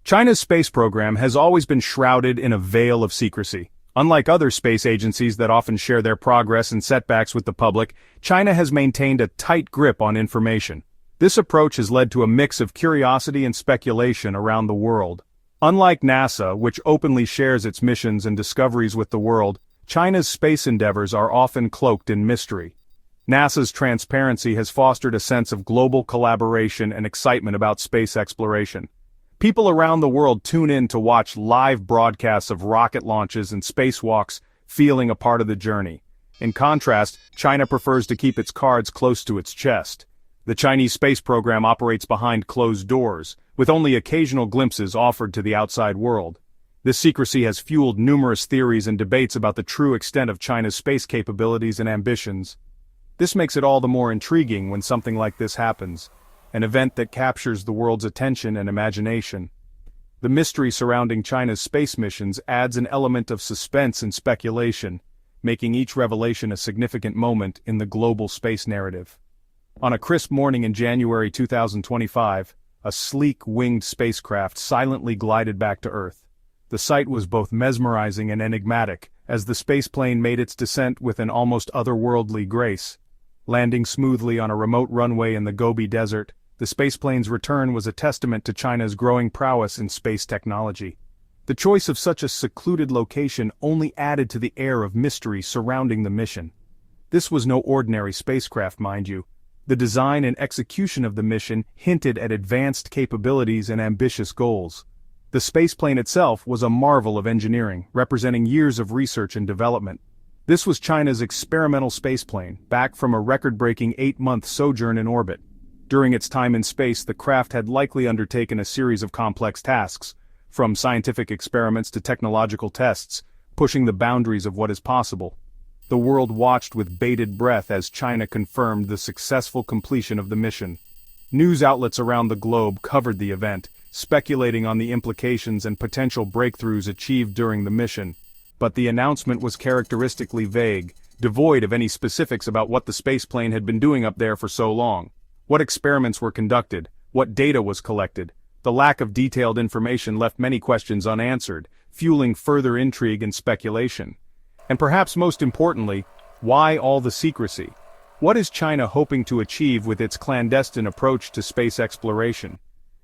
China's space program has always been shrouded in a veil of secrecy. Unlike other space agencies that often share their progress and setbacks with the public, China has maintained a tight grip on information. This approach has led to a mix of curiosity and speculation around the world. Unlike NASA, which openly shares its missions and discoveries with the world, China's space endeavors are often cloaked in mystery. NASA's transparency has fostered a sense of global collaboration and excitement about space exploration. People around the world tune in to watch live broadcasts of rocket launches and spacewalks, feeling a part of the journey. In contrast, China prefers to keep its cards close to its chest. The Chinese space program operates behind closed doors, with only occasional glimpses offered to the outside world. This secrecy has fueled numerous theories and debates about the true extent of China's space capabilities and ambitions. This makes it all the more intriguing when something like this happens, an event that captures the world's attention and imagination. The mystery surrounding China's space missions adds an element of suspense and speculation, making each revelation a significant moment in the global space narrative. On a crisp morning in January 2025, a sleek winged spacecraft silently glided back to Earth. The sight was both mesmerizing and enigmatic, as the spaceplane made its descent with an almost otherworldly grace. Landing smoothly on a remote runway in the Gobi Desert, the spaceplane's return was a testament to China's growing prowess in space technology. The choice of such a secluded location only added to the air of mystery surrounding the mission. This was no ordinary spacecraft, mind you. The design and execution of the mission hinted at advanced capabilities and ambitious goals. The spaceplane itself was a marvel of engineering, representing years of research and development. This was China's experimental spaceplane, back from a record-breaking 8-month sojourn in orbit. During its time in space, the craft had likely undertaken a series of complex tasks, from scientific experiments to technological tests, pushing the boundaries of what is possible. The world watched with bated breath as China confirmed the successful completion of the mission. News outlets around the globe covered the event, speculating on the implications and potential breakthroughs achieved during the mission. But the announcement was characteristically vague, devoid of any specifics about what the spaceplane had been doing up there for so long. What experiments were conducted? What data was collected? The lack of detailed information left many questions unanswered, fueling further intrigue and speculation. And perhaps most importantly, why all the secrecy? What is China hoping to achieve with its clandestine approach to space exploration?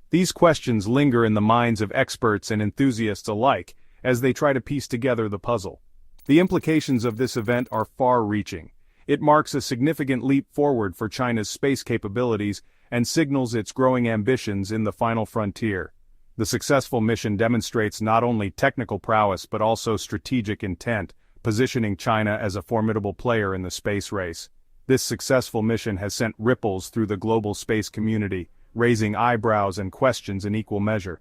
These questions linger in the minds of experts and enthusiasts alike, as they try to piece together the puzzle. The implications of this event are far-reaching. It marks a significant leap forward for China's space capabilities and signals its growing ambitions in the final frontier. The successful mission demonstrates not only technical prowess but also strategic intent, positioning China as a formidable player in the space race. This successful mission has sent ripples through the global space community, raising eyebrows and questions in equal measure.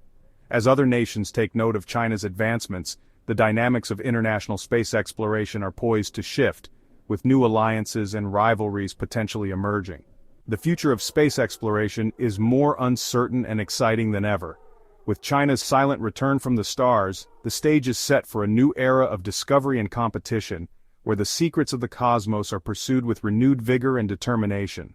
As other nations take note of China's advancements, the dynamics of international space exploration are poised to shift, with new alliances and rivalries potentially emerging. The future of space exploration is more uncertain and exciting than ever. With China's silent return from the stars, the stage is set for a new era of discovery and competition, where the secrets of the cosmos are pursued with renewed vigor and determination.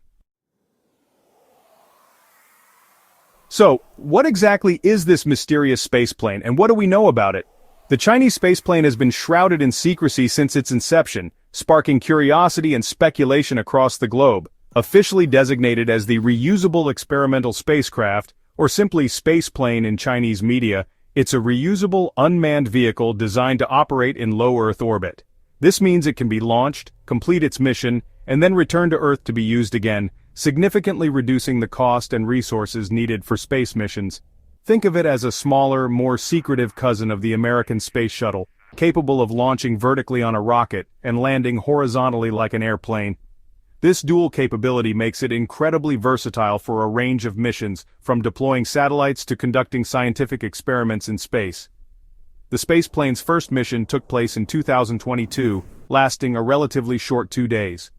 So, what exactly is this mysterious spaceplane, and what do we know about it? The Chinese spaceplane has been shrouded in secrecy since its inception, sparking curiosity and speculation across the globe. Officially designated as the Reusable Experimental Spacecraft, or simply Spaceplane in Chinese media, it's a reusable, unmanned vehicle designed to operate in low Earth orbit. This means it can be launched, complete its mission, and then return to Earth to be used again, significantly reducing the cost and resources needed for space missions. Think of it as a smaller, more secretive cousin of the American space shuttle, capable of launching vertically on a rocket and landing horizontally like an airplane. This dual capability makes it incredibly versatile for a range of missions, from deploying satellites to conducting scientific experiments in space. The spaceplane's first mission took place in 2022, lasting a relatively short 2 days.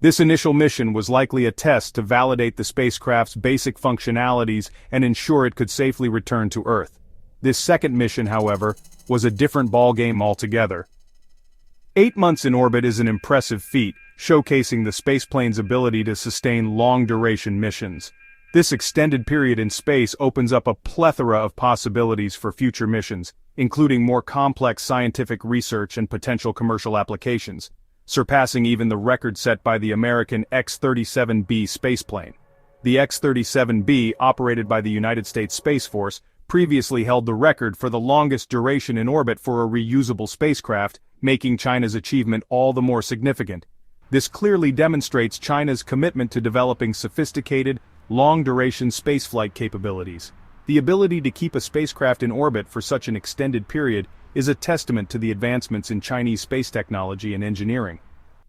This initial mission was likely a test to validate the spacecraft's basic functionalities and ensure it could safely return to Earth. This second mission, however, was a different ballgame altogether. 8 months in orbit is an impressive feat, showcasing the spaceplane's ability to sustain long-duration missions. This extended period in space opens up a plethora of possibilities for future missions, including more complex scientific research and potential commercial applications, surpassing even the record set by the American X-37B spaceplane. The X-37B, operated by the United States Space Force, previously held the record for the longest duration in orbit for a reusable spacecraft, making China's achievement all the more significant. This clearly demonstrates China's commitment to developing sophisticated, long-duration spaceflight capabilities. The ability to keep a spacecraft in orbit for such an extended period is a testament to the advancements in Chinese space technology and engineering.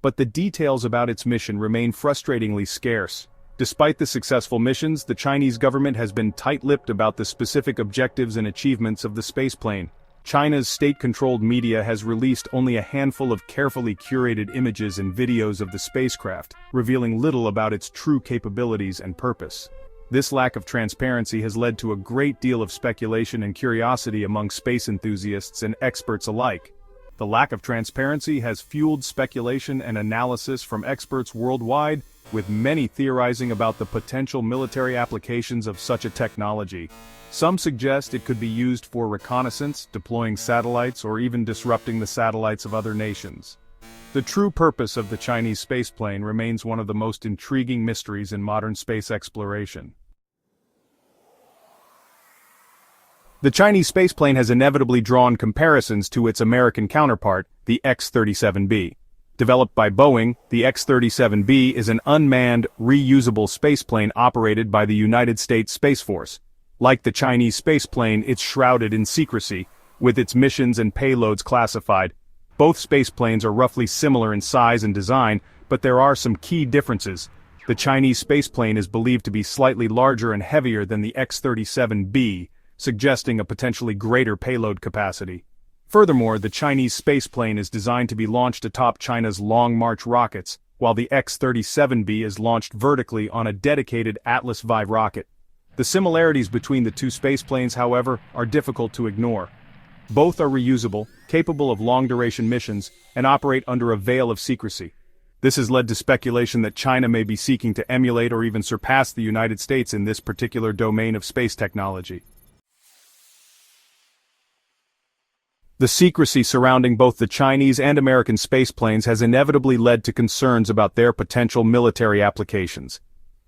But the details about its mission remain frustratingly scarce. Despite the successful missions, the Chinese government has been tight-lipped about the specific objectives and achievements of the spaceplane. China's state-controlled media has released only a handful of carefully curated images and videos of the spacecraft, revealing little about its true capabilities and purpose. This lack of transparency has led to a great deal of speculation and curiosity among space enthusiasts and experts alike. The lack of transparency has fueled speculation and analysis from experts worldwide, with many theorizing about the potential military applications of such a technology. Some suggest it could be used for reconnaissance, deploying satellites, or even disrupting the satellites of other nations. The true purpose of the Chinese spaceplane remains one of the most intriguing mysteries in modern space exploration. The Chinese spaceplane has inevitably drawn comparisons to its American counterpart, the X-37B. Developed by Boeing, the X-37B is an unmanned, reusable spaceplane operated by the United States Space Force. Like the Chinese spaceplane, it's shrouded in secrecy, with its missions and payloads classified. Both spaceplanes are roughly similar in size and design, but there are some key differences. The Chinese spaceplane is believed to be slightly larger and heavier than the X-37B, suggesting a potentially greater payload capacity. Furthermore, the Chinese spaceplane is designed to be launched atop China's Long March rockets, while the X-37B is launched vertically on a dedicated Atlas V rocket. The similarities between the two spaceplanes, however, are difficult to ignore. Both are reusable, capable of long-duration missions, and operate under a veil of secrecy. This has led to speculation that China may be seeking to emulate or even surpass the United States in this particular domain of space technology. The secrecy surrounding both the Chinese and American spaceplanes has inevitably led to concerns about their potential military applications.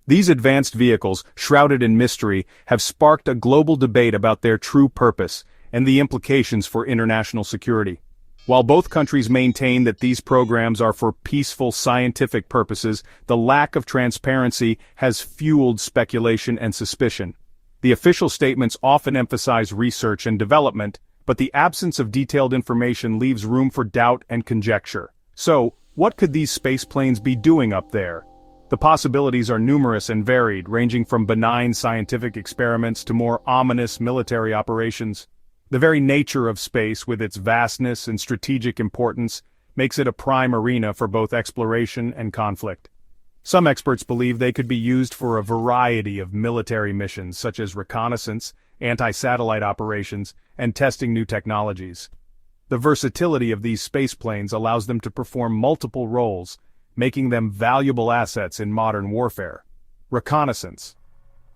These advanced vehicles, shrouded in mystery, have sparked a global debate about their true purpose and the implications for international security. While both countries maintain that these programs are for peaceful scientific purposes, the lack of transparency has fueled speculation and suspicion. The official statements often emphasize research and development, but the absence of detailed information leaves room for doubt and conjecture. So, what could these spaceplanes be doing up there? The possibilities are numerous and varied, ranging from benign scientific experiments to more ominous military operations. The very nature of space, with its vastness and strategic importance, makes it a prime arena for both exploration and conflict. Some experts believe they could be used for a variety of military missions, such as reconnaissance, anti-satellite operations, and testing new technologies. The versatility of these spaceplanes allows them to perform multiple roles, making them valuable assets in modern warfare. Reconnaissance.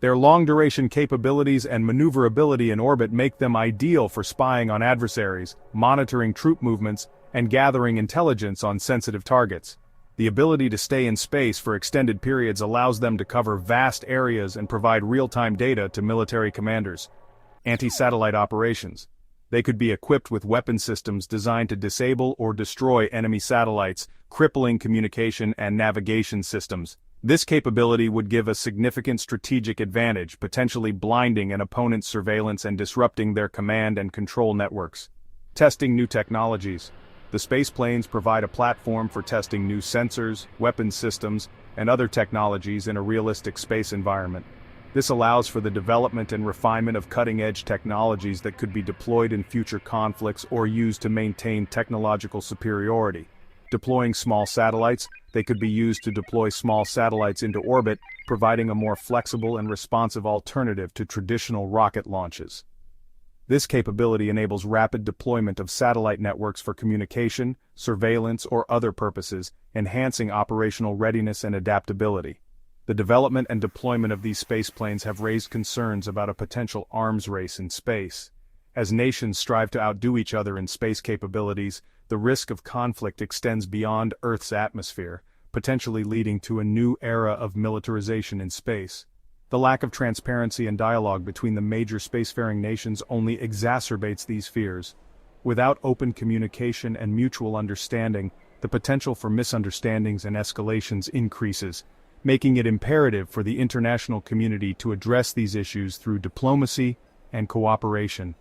Their long-duration capabilities and maneuverability in orbit make them ideal for spying on adversaries, monitoring troop movements, and gathering intelligence on sensitive targets. The ability to stay in space for extended periods allows them to cover vast areas and provide real-time data to military commanders. Anti-satellite operations. They could be equipped with weapon systems designed to disable or destroy enemy satellites, crippling communication and navigation systems. This capability would give a significant strategic advantage, potentially blinding an opponent's surveillance and disrupting their command and control networks. Testing new technologies. The spaceplanes provide a platform for testing new sensors, weapons systems, and other technologies in a realistic space environment. This allows for the development and refinement of cutting-edge technologies that could be deployed in future conflicts or used to maintain technological superiority. Deploying small satellites, they could be used to deploy small satellites into orbit, providing a more flexible and responsive alternative to traditional rocket launches. This capability enables rapid deployment of satellite networks for communication, surveillance, or other purposes, enhancing operational readiness and adaptability. The development and deployment of these spaceplanes have raised concerns about a potential arms race in space. As nations strive to outdo each other in space capabilities, the risk of conflict extends beyond Earth's atmosphere, potentially leading to a new era of militarization in space. The lack of transparency and dialogue between the major spacefaring nations only exacerbates these fears. Without open communication and mutual understanding, the potential for misunderstandings and escalations increases, making it imperative for the international community to address these issues through diplomacy and cooperation.